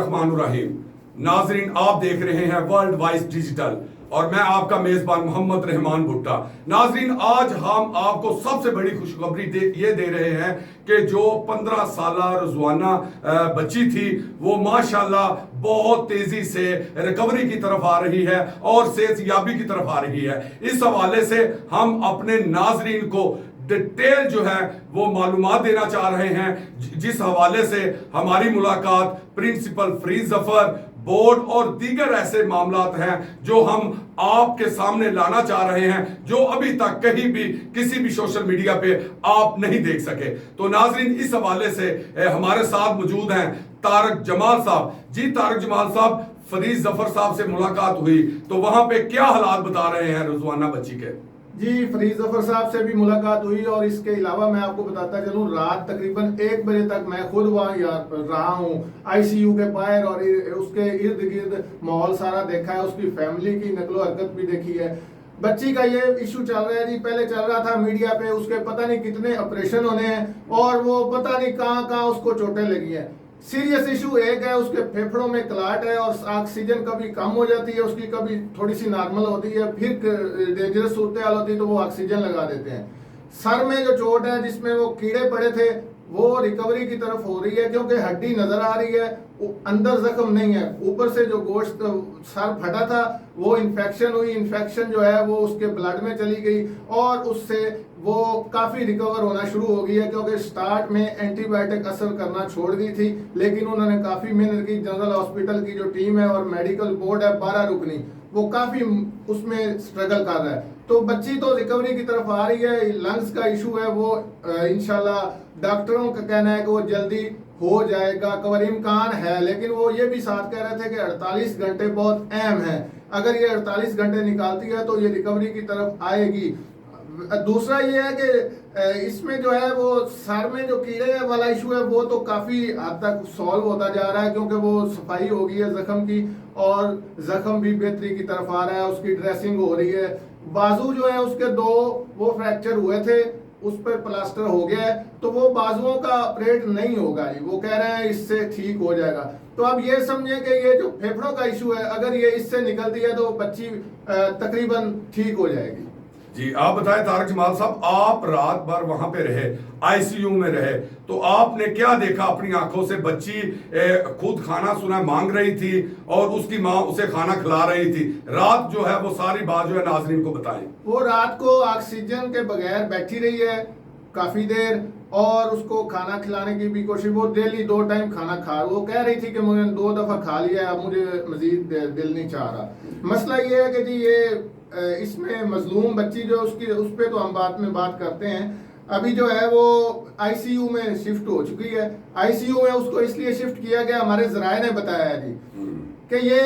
बिस्मिल्लाहिर्रहमानिर्रहीम। नाजरीन, आप देख रहे हैं वर्ल्ड वाइज डिजिटल और मैं आपका मेजबान मोहम्मद रहमान भुट्टा। नाजरीन, आज हम आपको सबसे बड़ी खुशखबरी ये दे रहे हैं कि जो 15 साल रुजवाना बच्ची थी वो माशाल्लाह बहुत तेजी से रिकवरी की तरफ आ रही है और सेहतयाबी की तरफ आ रही है। इस हवाले से हम अपने नाजरीन को डिटेल जो है वो मालूमात देना चाह रहे हैं, जिस हवाले से हमारी मुलाकात प्रिंसिपल फरीद जफर, बोर्ड और दीगर ऐसे मामलात हैं जो हम आपके सामने लाना चाह रहे हैं, जो अभी तक कहीं भी किसी भी सोशल मीडिया पे आप नहीं देख सके। तो नाजरीन, इस हवाले से हमारे साथ मौजूद हैं तारक जमाल साहब। जी तारक जमाल साहब, फरीद जफर साहब से मुलाकात हुई तो वहां पे क्या हालात बता रहे हैं रुजवाना बच्ची के? जी, फरीद जफर साहब से भी मुलाकात हुई और इसके अलावा मैं आपको बताता चलूं, रात तकरीबन 1 बजे तक मैं खुद वहाँ रहा हूँ आईसीयू के बाहर, और उसके इर्द गिर्द माहौल सारा देखा है, उसकी फैमिली की नकलो हरकत भी देखी है। बच्ची का ये इशू चल रहा है जी, पहले चल रहा था मीडिया पे, उसके पता नहीं कितने ऑपरेशन होने हैं और वो पता नहीं कहाँ कहाँ उसको चोटें लगी हैं। सीरियस इशू एक है, उसके फेफड़ों में क्लाट है और ऑक्सीजन कभी कम हो जाती है उसकी, कभी थोड़ी सी नॉर्मल होती है, फिर डेंजरस सूरत हाल होती है तो वो ऑक्सीजन लगा देते हैं। सर में जो चोट है जिसमें वो कीड़े पड़े थे वो रिकवरी की तरफ हो रही है, क्योंकि हड्डी नजर आ रही है, अंदर जख्म नहीं है। ऊपर से जो गोश्त सर फटा था वो इन्फेक्शन हुई, इन्फेक्शन जो है वो उसके ब्लड में चली गई और उससे वो काफी रिकवर होना शुरू हो गई है, क्योंकि स्टार्ट में एंटीबायोटिक असर करना छोड़ दी थी, लेकिन उन्होंने काफी मेहनत की। जनरल हॉस्पिटल की जो टीम है और मेडिकल बोर्ड है 12 रुकनी, वो काफी उसमें स्ट्रगल कर रहा है। तो बच्ची तो रिकवरी की तरफ आ रही है। लंग्स का इशू है वो इंशाल्लाह डॉक्टरों का कहना है कि वो जल्दी हो जाएगा, कवर इम्कान है, लेकिन वो ये भी साथ कह रहे थे कि 48 घंटे बहुत अहम है। अगर ये 48 घंटे निकालती है तो ये रिकवरी की तरफ आएगी। दूसरा ये है कि इसमें जो है वो सर में जो कीड़े वाला इशू है वो तो काफी हद तक सॉल्व होता जा रहा है, क्योंकि वो सफाई हो गई है जख्म की और जख्म भी बेहतरी की तरफ आ रहा है, उसकी ड्रेसिंग हो रही है। बाजू जो है उसके 2 वो फ्रैक्चर हुए थे, उस पर प्लास्टर हो गया है, तो वो बाजुओं का ऑपरेट नहीं होगा जी, वो कह रहे हैं इससे ठीक हो जाएगा। तो अब ये समझे कि ये जो फेफड़ों का इशू है, अगर ये इससे निकलती है तो बच्ची तकरीबन ठीक हो जाएगी। जी, आप बताएं तारक जमाल साहब, आप रात भर वहां पे रहे, आईसीयू में रहे, तो आपने क्या देखा अपनी आंखों से? बच्ची खुद खाना सुना मांग रही थी और उसकी माँ उसे खाना खिला रही थी। रात जो है वो सारी बात जो है नाजरीन को बताएं। वो रात को ऑक्सीजन के बगैर बैठी रही है काफी देर और उसको खाना खिलाने की भी कोशिश, वो डेली 2 टाइम खाना खा, वो कह रही थी कि मुझे 2 दफा खा लिया, अब मुझे मजीद दिल नहीं चाह रहा। मसला ये है कि जी ये इसमें मजलूम बच्ची जो उसकी, उस पर तो हम बाद में बात करते हैं। अभी जो है वो आईसीयू में शिफ्ट हो चुकी है। आईसीयू में उसको इसलिए शिफ्ट किया गया, हमारे जराए ने बताया है जी कि ये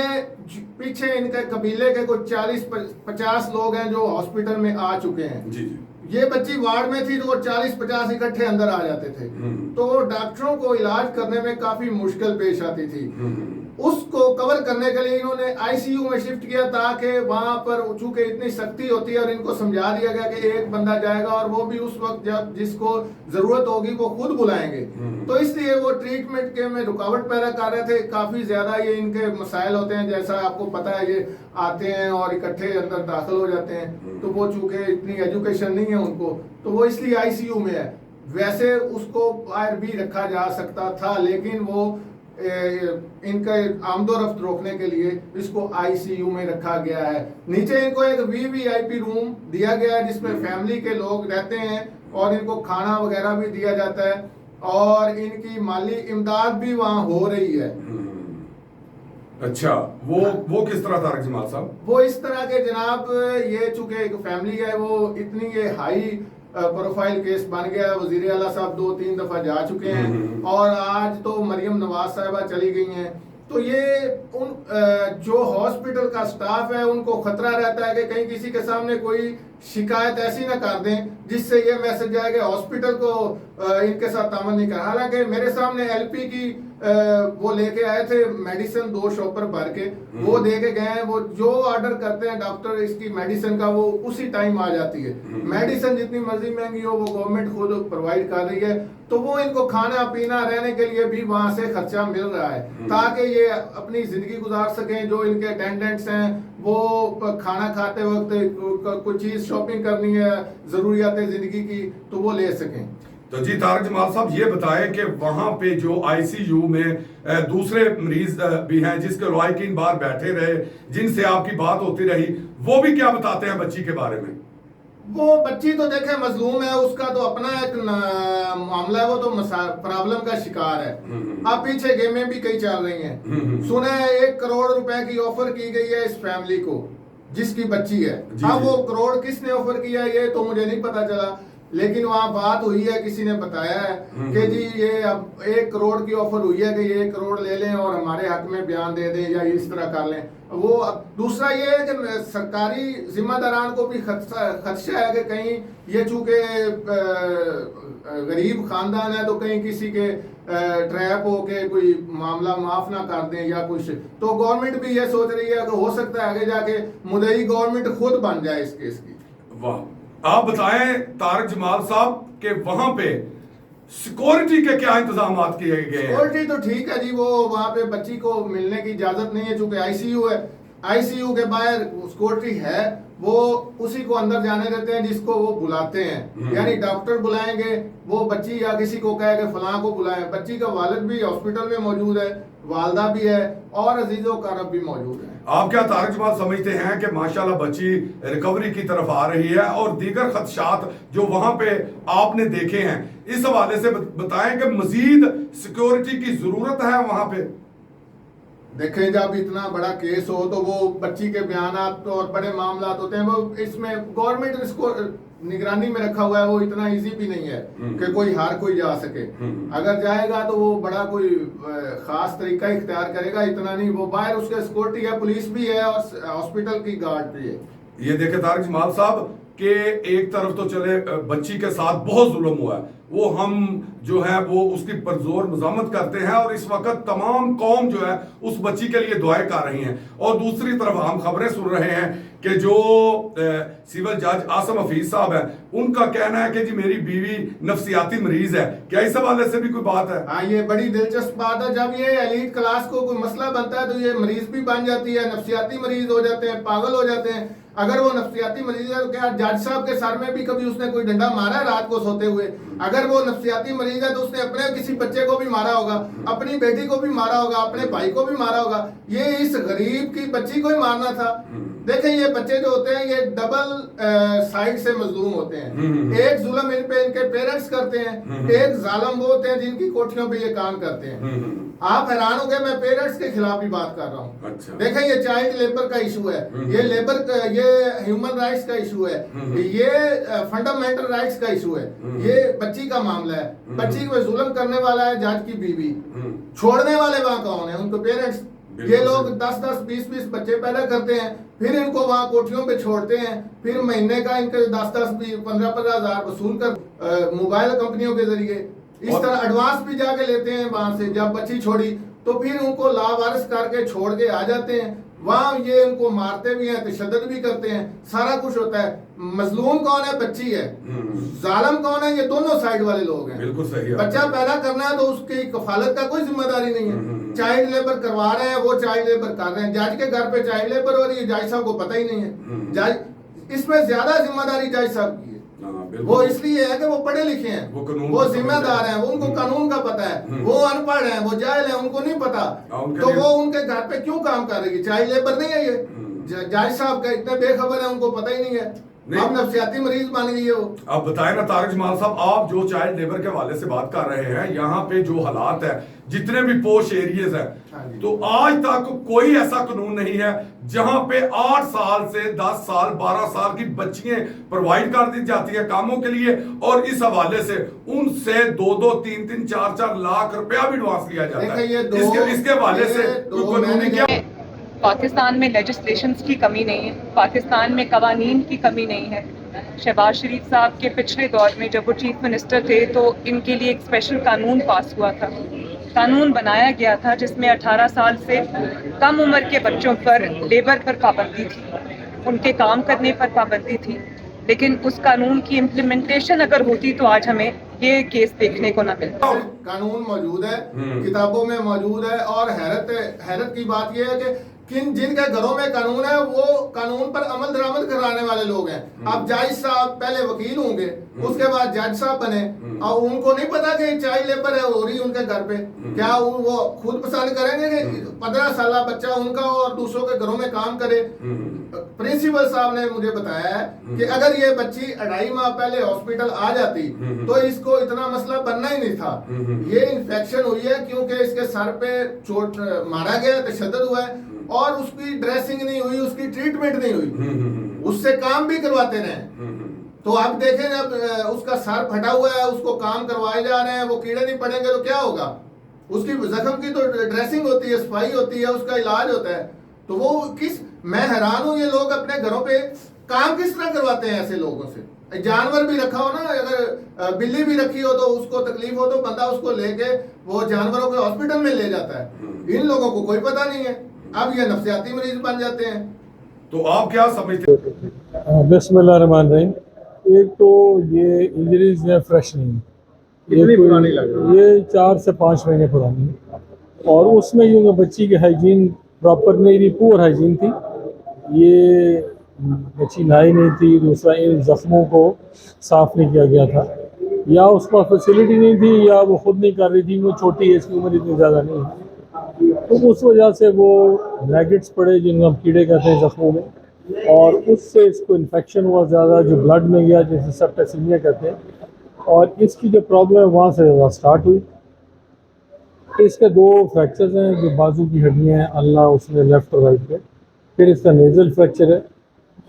पीछे इनके कबीले के कुछ 40-50 लोग हैं जो हॉस्पिटल में आ चुके हैं। जी जी। ये बच्ची वार्ड में थी तो वो 40-50 इकट्ठे अंदर आ जाते थे, तो डॉक्टरों को इलाज करने में काफी मुश्किल पेश आती थी। उसको कवर करने के लिए इन्होंने आईसीयू में शिफ्ट किया, ताकि वहां पर चूंकि इतनी सख्ती होती है और इनको समझा दिया गया कि एक बंदा जाएगा और वो भी उस वक्त जब जिसको जरूरत होगी वो खुद बुलाएंगे। तो इसलिए वो ट्रीटमेंट के में रुकावट पैदा कर रहे थे। काफी ज्यादा ये इनके मसाइल होते हैं, जैसा आपको पता है, ये आते हैं और इकट्ठे अंदर दाखिल हो जाते हैं, तो वो चूंकि इतनी एजुकेशन नहीं है उनको, तो वो इसलिए आईसीयू में है। वैसे उसको बाहर भी रखा जा सकता था, लेकिन वो इनका आमदोरफ्त रोकने के लिए इसको आईसीयू में रखा गया है। नीचे इनको एक वीवीआईपी रूम दिया गया है जिसमें फैमिली के लोग रहते हैं और इनको खाना वगैरह भी दिया जाता है और इनकी माली इमदाद भी वहाँ हो रही है। अच्छा, वो किस तरह तारक जमाल साहब? वो इस तरह के जनाब, ये चूंकि एक फैमिली है, वो इतनी ये हाई प्रोफाइल केस बन गया। वजीर आला साहब 2-3 दफा जा चुके हैं और आज तो मरियम नवाज साहिबा चली गई हैं। तो ये उन जो हॉस्पिटल का स्टाफ है उनको खतरा रहता है कि कहीं किसी के सामने कोई शिकायत ऐसी ना कर दें जिससे ये मैसेज आए कि हॉस्पिटल को इनके साथ तामन नहीं कर। हालांकि मेरे सामने एलपी की वो लेके आए थे मेडिसिन 2 शॉपर भर के, वो दे के गए हैं। वो जो ऑर्डर करते हैं डॉक्टर इसकी मेडिसिन का, वो उसी टाइम आ जाती है। मेडिसिन जितनी मर्जी महंगी हो वो गवर्नमेंट खुद प्रोवाइड कर रही है, तो वो इनको खाना पीना रहने के लिए भी वहां से खर्चा मिल रहा है ताकि ये अपनी जिंदगी गुजार सकें। जो इनके अटेंडेंट्स हैं वो खाना खाते वक्त कुछ चीज शॉपिंग करनी है जरूरियात जिंदगी की, तो वो ले सकें। तो जी तारक जमाल साहब ये बताएं कि वहां पे जो आईसीयू में दूसरे मरीज भी हैं जिसके लॉयकीन बाहर बैठे रहे, जिनसे आपकी बात होती रही, वो भी क्या बताते हैं बच्ची के बारे में? वो बच्ची तो देखे मजलूम है, उसका तो अपना एक मामला है, वो तो प्रॉब्लम का शिकार है। अब पीछे गेमें भी कई चल रही हैं। सुने 1 करोड़ रुपए की ऑफर की गई है इस फैमिली को जिसकी बच्ची है। अब वो करोड़ किसने ऑफर किया ये तो मुझे नहीं पता चला, लेकिन वहाँ बात हुई है, किसी ने बताया है कि जी ये अब 1 करोड़ की ऑफर हुई है कि ये 1 करोड़ ले लें और हमारे हक में बयान दे दें या इस तरह कर लें। वो दूसरा ये है कि सरकारी जिम्मेदारान को भी खदशा है कि कहीं ये चूंकि गरीब खानदान है तो कहीं किसी के ट्रैप हो के कोई मामला माफ ना कर दें या कुछ, तो गवर्नमेंट भी ये सोच रही है कि हो सकता है आगे जाके मुद्दई गवर्नमेंट खुद बन जाए इस केस की। वाह, आप बताएं तारक जमाल साहब के वहां पे सिक्योरिटी के क्या इंतजाम किए गए हैं? सिक्योरिटी तो ठीक है जी, वो वहाँ पे बच्ची को मिलने की इजाजत नहीं है चूंकि आईसीयू है। आईसीयू के बाहर सिक्योरिटी है, वो उसी को अंदर जाने देते हैं जिसको वो बुलाते हैं। यानी डॉक्टर बुलाएंगे, वो बच्ची या किसी को कहे कि फलां को बुलाएं। बच्ची का वालिद भी हॉस्पिटल में मौजूद है, वालदा भी है और अजीजो कारब भी मौजूद है। आप क्या तारक जमाल समझते हैं कि माशाल्लाह बच्ची रिकवरी की तरफ आ रही है और दीगर खदशात जो वहां पे आपने देखे हैं, इस हवाले से बताएं कि मजीद सिक्योरिटी की जरूरत है वहां पे? देखें, जब इतना बड़ा केस हो तो वो बच्ची के बयानात और बड़े मामला होते हैं, वो इसमें गवर्नमेंट इसको निगरानी में रखा हुआ है। वो इतना इजी भी नहीं है कि कोई हर कोई जा सके। अगर जाएगा तो वो बड़ा कोई खास तरीका इख्तियार करेगा, इतना नहीं। वो बाहर उसके सिक्योरिटी है, पुलिस भी है और हॉस्पिटल की गार्ड भी है। ये देखे तारक जमाल साहब कि एक तरफ तो चले बच्ची के साथ बहुत जुल्म हुआ है, वो हम जो है वो उसकी परजोर मजामत करते हैं और इस वक्त तमाम कौम जो है उस बच्ची के लिए दुआएं कर रही हैं। और दूसरी तरफ हम खबरें सुन रहे हैं कि जो सिविल जज आसम हफीज साहब है, उनका कहना है कि जी मेरी बीवी नफ्सियाती मरीज है। क्या इस हवाले से भी कोई बात है? हाँ, ये बड़ी दिलचस्प बात है। जब ये एलीट क्लास को कोई मसला बनता है तो ये मरीज भी बन जाती है, नफ्सियाती मरीज हो जाते हैं, पागल हो जाते हैं। अगर वो नफ्सियाती मरीज है तो क्या जज साहब के सर में भी कभी उसने कोई डंडा मारा है रात को सोते हुए? अगर वो नफ्सियाती मरीज है तो उसने अपने किसी बच्चे को भी मारा होगा, अपनी बेटी को भी मारा होगा, अपने भाई को भी मारा होगा। ये इस गरीब की बच्ची को ही मारना था। देखें, ये बच्चे जो होते हैं ये डबल साइड से मजलूम होते हैं। एक जुल्म इन पे इनके पेरेंट्स करते हैं, एक जालिम वो होते हैं जिनकी कोठियों पे ये काम करते हैं। आप हैरान हो गए, मैं पेरेंट्स के खिलाफ भी बात कर रहा हूँ। अच्छा। देखें, ये चाइल्ड लेबर का इशू है, ये लेबर ये ह्यूमन राइट्स का इशू है, ये फंडामेंटल राइट्स का इशू है, ये बच्ची का मामला है। बच्ची को जुल्म करने वाला है जज की बीवी, छोड़ने वाले वहाँ कौन है? उनको पेरेंट्स। ये लोग 10-10, 20-20 बच्चे पैदा करते हैं, फिर इनको वहाँ कोठियों पे छोड़ते हैं, फिर महीने का इनके 10-10, 15-15 हजार वसूल कर मोबाइल कंपनियों के जरिए इस तरह एडवांस भी जाके लेते हैं वहां से। जब बच्ची छोड़ी तो फिर उनको लावारिस करके छोड़ के आ जाते हैं। वहां ये उनको मारते भी हैं, तशद्दुद भी करते हैं, सारा कुछ होता है। मजलूम कौन है? बच्ची है। जालिम कौन है? ये दोनों साइड वाले लोग हैं। बिल्कुल सही है। बच्चा पैदा करना है तो उसकी कफालत का कोई जिम्मेदारी नहीं है। चाइल्ड लेबर करवा रहे हैं, वो चाइल्ड लेबर कर रहे हैं। जज के घर पे चाइल्ड लेबर हो रही है, जज साहब को पता ही नहीं है। जज इसमें ज्यादा जिम्मेदारी जज साहब की है। वो इसलिए है कि वो पढ़े लिखे हैं, वो जिम्मेदार हैं, वो उनको कानून का पता है। वो अनपढ़ हैं, वो जाहिल हैं, उनको नहीं पता, तो वो उनके घर पे क्यों काम कर रही है? चाइल्ड लेबर नहीं है ये। जज साहब का इतने बेखबर है, उनको पता ही नहीं है। अब नफ्सियाती मरीज बन गई है वो। अब बताए ना तारक जमाल साहब, आप जो चाइल्ड लेबर के हवाले से बात कर रहे हैं, यहाँ पे जो हालात है, जितने भी पोश एरियाज है, तो आज तक कोई ऐसा कानून नहीं है जहां पे 8 साल से 10 साल 12 साल की बच्चियां प्रोवाइड कर दी जाती है कामों के लिए, और इस हवाले से उनसे 2-2, 3-3, 4-4 लाख रुपया भी एडवांस लिया जाता है। इसके हवाले से कानूनी क्या? पाकिस्तान में लेजिस्लेशंस की कमी नहीं है, पाकिस्तान में कवानीन की कमी नहीं है। शहबाज शरीफ साहब के पिछले दौर में जब वो चीफ मिनिस्टर थे तो इनके लिए एक स्पेशल कानून पास हुआ था कानून बनाया गया था जिसमें 18 साल से कम उम्र के बच्चों पर लेबर पर पाबंदी थी, उनके काम करने पर पाबंदी थी, लेकिन उस कानून की इम्प्लीमेंटेशन अगर होती तो आज हमें ये केस देखने को ना मिलता। कानून मौजूद है, किताबों में मौजूद है, और हैरत की बात यह है कि जिनके घरों में कानून है वो कानून पर अमल दरामद कराने वाले लोग हैं। अब जज साहब पहले वकील होंगे, उसके बाद जज साहब बने, और उनको नहीं पता कि चाइल्ड लेबर है हो रही उनके घर पे। क्या वो खुद पसंद करेंगे कि 15 साल बच्चा उनका और दूसरों के घरों में काम करे? प्रिंसिपल साहब ने मुझे बताया है कि अगर ये बच्ची 2.5 माह पहले हॉस्पिटल आ जाती तो इसको इतना मसला बनना ही नहीं था। ये इन्फेक्शन हुई है क्योंकि इसके सर पे चोट मारा गया, तशद्दुद हुआ है, और उसकी ड्रेसिंग नहीं हुई, उसकी ट्रीटमेंट नहीं हुई, उससे काम भी करवाते रहे। तो आप देखें, अब उसका सर फटा हुआ है, उसको काम करवाए जा रहे हैं, वो कीड़े नहीं पड़ेंगे तो क्या होगा? उसकी जख्म की तो ड्रेसिंग होती है, सफाई होती है, उसका इलाज होता है। तो वो मैं हैरान हूँ, ये लोग अपने घरों पे काम किस तरह करवाते हैं ऐसे लोगों से। जानवर भी रखा हो ना, अगर बिल्ली भी रखी हो तो उसको तकलीफ हो तो बंदा उसको लेके वो जानवरों के हॉस्पिटल में ले जाता है। इन लोगों को कोई पता नहीं है, अब ये नफ्सियाती मरीज बन जाते हैं। तो आप क्या समझते हैं? बिस्मिल्लाहिर्रहमानिर्रहीम। एक तो ये इंजरीज है फ्रेश नहीं, कितनी पुरानी लग रही है? ये 4 से 5 महीने पुरानी है, और उसमें यूँ बच्ची की हाइजीन प्रॉपर नहीं रही, पुअर हाइजीन थी। ये बच्ची नहाई नहीं थी, दूसरा इन जख्मों को साफ़ नहीं किया गया था, या उस पर फैसिलिटी नहीं थी, या वो खुद नहीं कर रही थी, वो छोटी है, इसकी उम्र इतनी ज़्यादा नहीं है, तो उस वजह से वो मैगेट्स पड़े जिनको हम कीड़े कहते हैं जख्मों में, और उससे इसको इन्फेक्शन हुआ ज़्यादा, जो ब्लड में गया, जैसे सेप्टिसिमिया कहते हैं, और इसकी जो प्रॉब्लम है वहाँ से ज़्यादा स्टार्ट हुई। इसके 2 फ्रैक्चर्स हैं, जो बाजू की हड्डियाँ हैं, अल्लाह उसने लेफ़्ट और राइट पे, फिर इसका नेज़ल फ्रैक्चर है,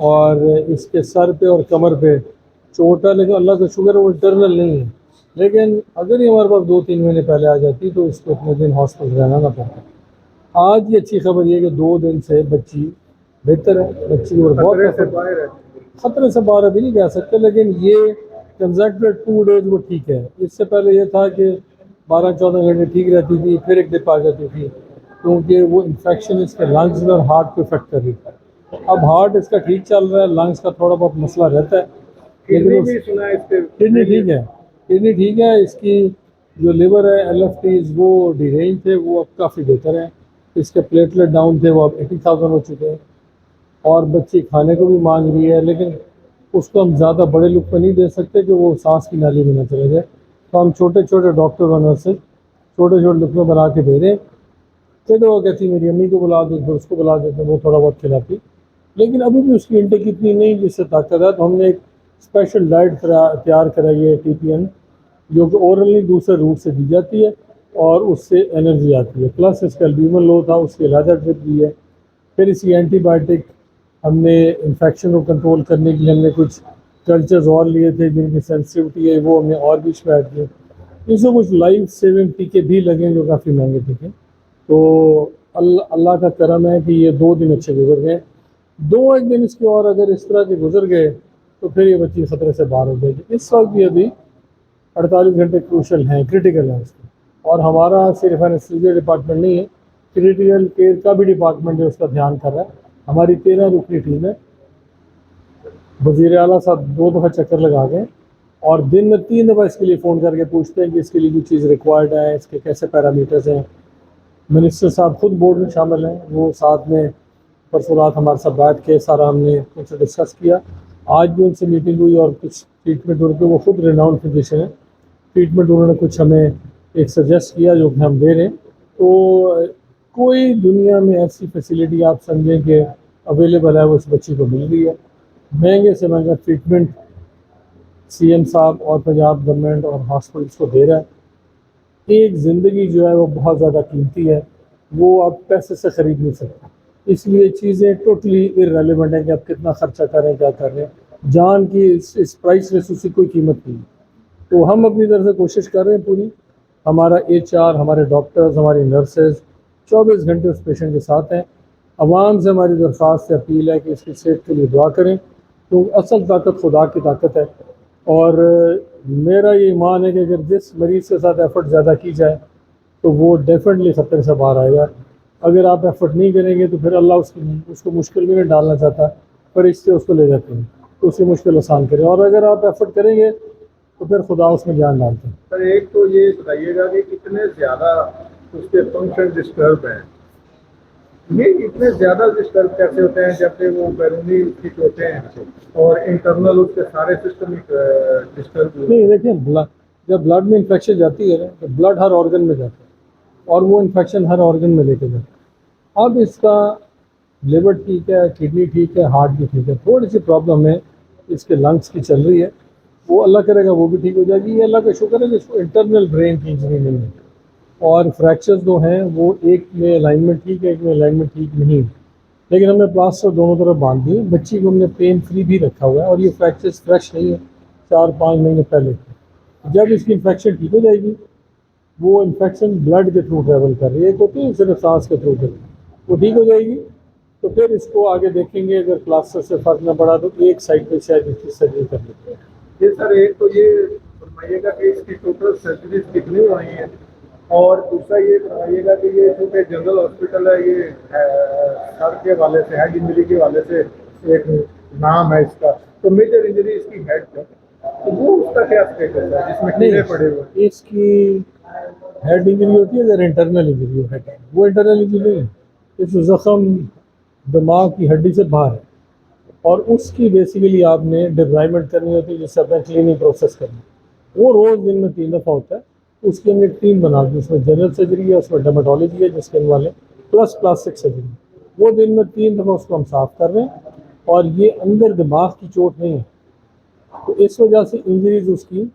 और इसके सर पे और कमर पे चोट है, लेकिन अल्लाह का शुक्र है वो इंटरनल नहीं है। लेकिन अगर ये हमारे पास 2-3 महीने पहले आ जाती तो इसको इतने दिन हॉस्पिटल रहना ना पड़ता। आज ये अच्छी खबर ये कि 2 दिन से बच्ची बेहतर है, बच्ची और बहुत खतरे से बाहर अभी नहीं जा सकते, लेकिन ये कंजक्टेड 2 डेज वो ठीक है। इससे पहले ये था कि 12-14 घंटे ठीक रहती थी, फिर एक डिप आ जाती थी, क्योंकि वो इन्फेक्शन इसके लंग्स और हार्ट को इफेक्ट कर रही थी। अब हार्ट इसका ठीक चल रहा है, लंग्स का थोड़ा बहुत मसला रहता है, लेकिन किडनी ठीक है, किडनी ठीक है। इसकी जो लिवर है LFTs वो डिरेंज थे, वो अब काफ़ी बेहतर है। इसके प्लेटलेट डाउन थे, वो अब 80,000 हो चुके हैं, और बच्ची खाने को भी मांग रही है, लेकिन उसको हम ज़्यादा बड़े लुक पर नहीं दे सकते कि वो सांस की नाली में ना चले जाए, तो हम छोटे छोटे डॉक्टर और नर्सेज छोटे छोटे लुक में बना के दे रहे हैं। फिर वो कहती मेरी अम्मी को बुला दो, फिर उसको बुला देते, वो थोड़ा बहुत खिलाती, लेकिन अभी भी उसकी इंटेक इतनी नहीं जिससे ताकत है। तो हमने एक स्पेशल डाइट तैयार कराई है, TPN, जो कि ओरली दूसरे रूट से दी जाती है, और उससे एनर्जी आती है। प्लस इसका एल्ब्यूमिन लो था, उसकी इलाजा ट्रिप दी है। फिर इसकी एंटीबायोटिक हमने इन्फेक्शन को कंट्रोल करने के लिए हमने कुछ कल्चर्स और लिए थे जिनकी सेंसिटिविटी है, वो हमने और बीच में ऐड किए। इसमें कुछ लाइफ सेविंग टीके भी लगे जो काफ़ी महंगे टीके। तो अल्लाह का करम है कि ये 2 दिन अच्छे गुजर गए। 2-1 दिन इसके और अगर इस तरह के गुजर गए तो फिर ये बच्ची ख़तरे से बाहर हो जाएगी। इस वक्त भी अभी 48 घंटे क्रूशल हैं, क्रिटिकल हैं उसके, और हमारा सिर्फ एनेस्थीसिया डिपार्टमेंट नहीं है, क्रिटिकल केयर का भी डिपार्टमेंट जो उसका ध्यान कर रहा है। हमारी 13 रुकनी टीम है, वज़ीर आला साहब 2 दफ़ा चक्कर लगा गए, और दिन में 3 दफ़ा इसके लिए फ़ोन करके पूछते हैं कि इसके लिए कुछ चीज़ रिक्वायर्ड है, इसके कैसे पैरामीटर्स हैं। मिनिस्टर साहब खुद बोर्ड में शामिल हैं, वो साथ में परसों रात हमारे साथ बैठ के सारा हमने उनसे डिस्कस किया। आज भी उनसे मीटिंग हुई, और कुछ ट्रीटमेंट उनके, वो खुद रिनाउंड फिजिशियन है, ट्रीटमेंट उन्होंने कुछ हमें एक सजेस्ट किया जो कि हम दे रहे हैं। तो कोई दुनिया में ऐसी फैसिलिटी आप समझें कि अवेलेबल है वो इस बच्ची को मिल रही है। महंगे से महंगा ट्रीटमेंट CM साहब और पंजाब गवर्नमेंट और हॉस्पिटल्स को दे रहा है। एक ज़िंदगी जो है वो बहुत ज़्यादा कीमती है, वो आप पैसे से ख़रीद नहीं सकते, इसलिए चीज़ें टोटली इररेलेवेंट है कि आप कितना ख़र्चा कर रहे हैं, क्या कर रहे हैं। जान की इस प्राइस में उसकी कोई कीमत नहीं। तो हम अपनी तरफ से कोशिश कर रहे हैं पूरी, हमारा HR, हमारे डॉक्टर्स, हमारी नर्सेज 24 घंटे उस पेशेंट के साथ हैं। आवाम से हमारी दरख्वास्त से अपील है कि इसकी सेहत के लिए दुआ करें, तो असल ताकत खुदा की ताकत है। और मेरा ये ईमान है कि अगर जिस मरीज़ के साथ एफ़र्ट ज़्यादा की जाए तो वो डेफिनेटली खतरे से बाहर आएगा। अगर आप एफर्ट नहीं करेंगे तो फिर अल्लाह उसको मुश्किल में नहीं डालना चाहता, फरिश्ते उसको ले जाते हैं, तो उसकी मुश्किल आसान करें। और अगर आप एफर्ट करेंगे तो फिर खुदा उसमें जान डालते हैं। सर एक तो ये बताइएगा कि कितने ज़्यादा उसके फंक्शन डिस्टर्ब हैं, ये इतने ज़्यादा डिस्टर्ब कैसे होते हैं जबकि वो बैरूनी उसकी चोटें हैं और इंटरनल उसके सारे सिस्टम डिस्टर्ब हुए। नहीं देखिए, जब ब्लड में इन्फेक्शन जाती है ना तो ब्लड हर ऑर्गन में जाता है और वो इन्फेक्शन हर ऑर्गन में लेके जाता है। अब इसका लिवर ठीक है, किडनी ठीक है, हार्ट भी ठीक है, थोड़ी सी प्रॉब्लम है इसके लंग्स की चल रही है, वो अल्लाह करेगा वो भी ठीक हो जाएगी। ये अल्लाह का शुक्र है कि इसको इंटरनल ब्रेन की इंजरी नहीं है। और फ्रैक्चर्स जो हैं वो एक में अलाइनमेंट ठीक है, एक में अलाइनमेंट ठीक नहीं है, लेकिन हमने प्लास्टर दोनों तरफ बांध दिए। बच्ची को हमने पेन फ्री भी रखा हुआ है और ये फ्रैक्चर्स फ्रेश नहीं है, 4-5 महीने पहले के। जब इसकी इन्फेक्शन ठीक हो जाएगी, वो इन्फेक्शन ब्लड के थ्रू ट्रैवल कर रही है, एक होती है सिर्फ सांस के थ्रू कर, वो ठीक हो जाएगी तो फिर इसको आगे देखेंगे। अगर प्लास्टर से फर्क न पड़ा तो एक साइड पे शायद इसकी सर्जरी कर लेते हैं। ये सर एक तो ये फरमाइएगा कि इसकी टोटल सर्जरीज कितनी हुई हैं, और दूसरा ये बताइएगा कि ये चूँकि जनरल हॉस्पिटल है, ये सर के वाले से, हेड इंजरी के वाले से एक नाम है इसका, तो मेजर इंजरी इसकी हेड का, तो वो उसका क्या स्टेटस है जिसमें कीड़े पड़े हुए हैं? इसकी हेड इंजरी होती है, अगर इंटरनल इंजरी हो हेड, वो इंटरनल इंजरी नहीं है, इस जख्म दिमाग की हड्डी से बाहर है और उसकी बेसिकली आपने डिब्राइमेंट करनी होती है, जिससे अपना क्लीनिंग प्रोसेस करना, वो रोज़ दिन में 3 दफ़ा होता है। उसकी हमने टीम बना दी, उसमें जनरल सर्जरी है, उसमें डर्मेटोलॉजी है जिसके वाले, प्लस प्लास्टिक सर्जरी। वो दिन में 3 दफ़ा उसको हम साफ़ कर रहे हैं और ये अंदर दिमाग की चोट नहीं है, तो इस वजह से इंजरीज उसकी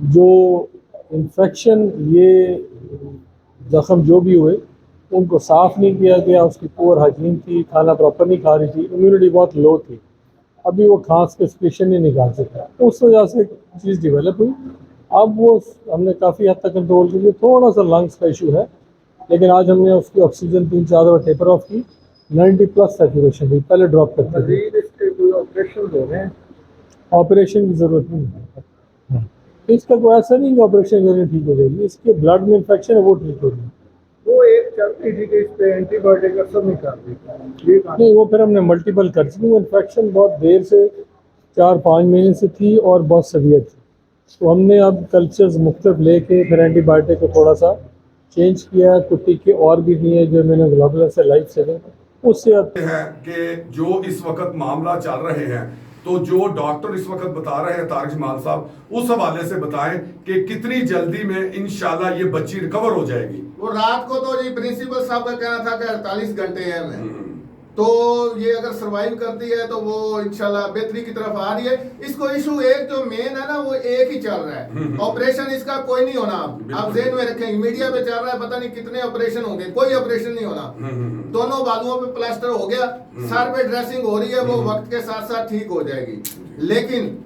जो इन्फेक्शन, ये ज़ख़म जो भी हुए उनको साफ़ नहीं किया गया, उसकी पुअर हाइजीन थी, खाना प्रॉपर नहीं खा रही थी, इम्यूनिटी बहुत लो थी, अभी वो खांस के एक्सप्रेशन नहीं निकाल सकता, उस वजह से चीज़ डेवलप हुई। अब वो हमने काफ़ी हद तक कंट्रोल की, थोड़ा सा लंग्स का इशू है, लेकिन आज हमने उसकी ऑक्सीजन 3-4 दफ़ा टेपर ऑफ की, 90+ सैचुरेशन थी, पहले ड्रॉप करते थे। मजीद इसके कोई ऑपरेशन हो रहे हैं? ऑपरेशन की ज़रूरत नहीं है, इसका कोई ऐसा नहीं कि ऑपरेशन करके ठीक हो जाएगी, इसके ब्लड में इन्फेक्शन है वो ठीक हो जाएगी। वो एक चलती थी कि इस पे एंटीबायोटिक असर नहीं कर रही, नहीं वो फिर हमने मल्टीपल कर दी। वो इन्फेक्शन बहुत देर से 4-5 महीने से थी और बहुत सीवियर थी, तो हमने अब कल्चर्स मुख्तलिफ लेके फिर एंटीबायोटिक को थोड़ा सा चेंज किया, कुत्ती के और भी दिए जो मैंने ग्लोबुलर से लाइफ सेविंग, उससे अब है कि जो इस वक्त मामला चल रहे हैं, तो जो डॉक्टर इस वक्त बता रहे हैं तारिक जमाल साहब, उस हवाले से बताएं कि कितनी जल्दी में इंशाल्लाह ये बच्ची रिकवर हो जाएगी। वो रात को तो जी प्रिंसिपल साहब का कहना था कि 48 घंटे है में, तो ये अगर सरवाइव करती है तो वो इंशाल्लाह बेहतरी की तरफ आ रही है। इसको इशू एक जो मेन है ना, वो एक ही चल रहा है, ऑपरेशन इसका कोई नहीं होना। आप जेहन में रखेंगे, मीडिया पे चल रहा है पता नहीं कितने ऑपरेशन होंगे, कोई ऑपरेशन नहीं होना। दोनों बाजुओं पे प्लास्टर हो गया, सर पे ड्रेसिंग हो रही है, वो वक्त के साथ साथ ठीक हो जाएगी। लेकिन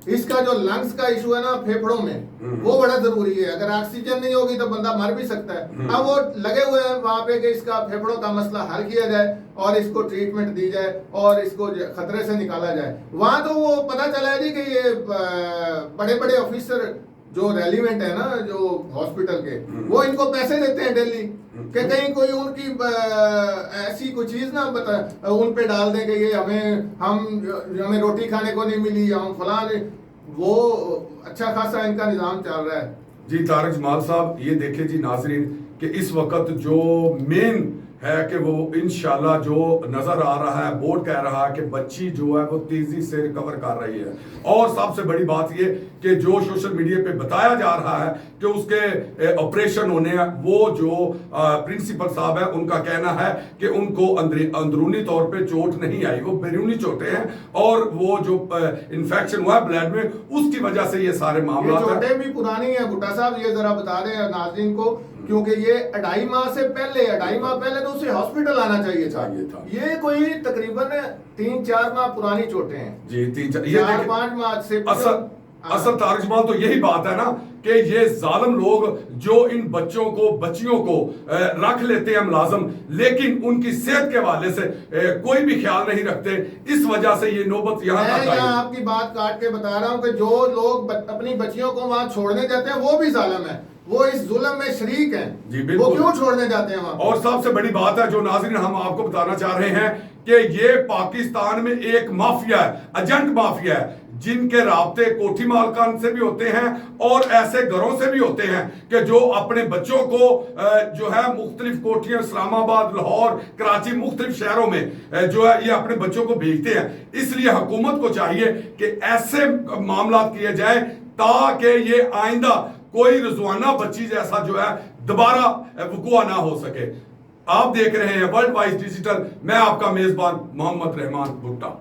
इसका जो लंग्स का इशू है ना, फेफड़ों में, वो बड़ा जरूरी है। अगर ऑक्सीजन नहीं होगी तो बंदा मर भी सकता है। अब वो लगे हुए हैं वहां पे कि इसका फेफड़ों का मसला हल किया जाए और इसको ट्रीटमेंट दी जाए और इसको खतरे से निकाला जाए। वहां तो वो पता चला है जी कि ये बड़े बड़े ऑफिसर जो रेलिवेंट है ना, जो हॉस्पिटल के, वो इनको पैसे देते हैं डेली कि कहीं कोई उनकी ऐसी कोई चीज ना बता उन पे डाल दे कि ये हमें रोटी खाने को नहीं मिली, हम फलां, वो अच्छा खासा इनका निजाम चल रहा है। जी तारिक जमाल साहब, ये देखे जी नाजरीन कि इस वक्त जो मेन है कि वो इंशाल्लाह जो नजर आ रहा है, बोर्ड कह रहा है कि बच्ची जो है वो तेजी से रिकवर कर रही है। और सबसे बड़ी बात ये कि जो सोशल मीडिया पे बताया जा रहा है कि उसके ऑपरेशन होने हैं, वो जो प्रिंसिपल साहब है उनका कहना है कि उनको अंदरूनी तौर पे चोट नहीं आई, वो बैरूनी चोटें हैं और वो जो इन्फेक्शन हुआ है ब्लड में, उसकी वजह से ये सारे मामला। चोटें भी पुरानी है भुट्टा साहब, ये जरा बता दें नाज़रीन को, क्योंकि ये 2.5 माह से पहले, 2.5 माह पहले तो उसे हॉस्पिटल आना चाहिए था। ये कोई तकरीबन 3-4 माह पुरानी चोटें हैं जी, 4-5 माह से। असल तारिक जमाल तो यही बात है ना कि ये जालिम लोग जो इन बच्चों को, बच्चियों को रख लेते हैं मुलाजम, लेकिन उनकी सेहत के हवाले से कोई भी ख्याल नहीं रखते। इस वजह से ये नौबत यहाँ तक आई। आपकी बात काट के बता रहा हूँ कि जो लोग अपनी बच्चियों को वहां छोड़ने जाते हैं वो भी जालिम है। वो इस जुल्म में शरीक हैं, जी, वो बिल्कुल। क्यों छोड़ने जाते हैं वहां? और सबसे बड़ी बात है जो नाज़रीन हम आपको बताना चाह रहे हैं कि ये पाकिस्तान में एक माफिया है, एजेंट माफिया है, जिनके राब्ते कोठी मालकान से भी होते हैं और ऐसे घरों से भी होते हैं कि जो अपने बच्चों को जो है मुख्तलिफ कोठियां इस्लामाबाद, लाहौर, कराची, मुख्तलिफ शहरों में जो है ये अपने बच्चों को भेजते हैं। इसलिए हुकूमत को चाहिए कि ऐसे मामला किए जाए ताकि ये आइंदा कोई रिजवाना बच्ची जैसा जो है दोबारा वकुआ ना हो सके। आप देख रहे हैं वर्ल्ड वाइज डिजिटल, मैं आपका मेजबान मोहम्मद रहमान भुट्टा।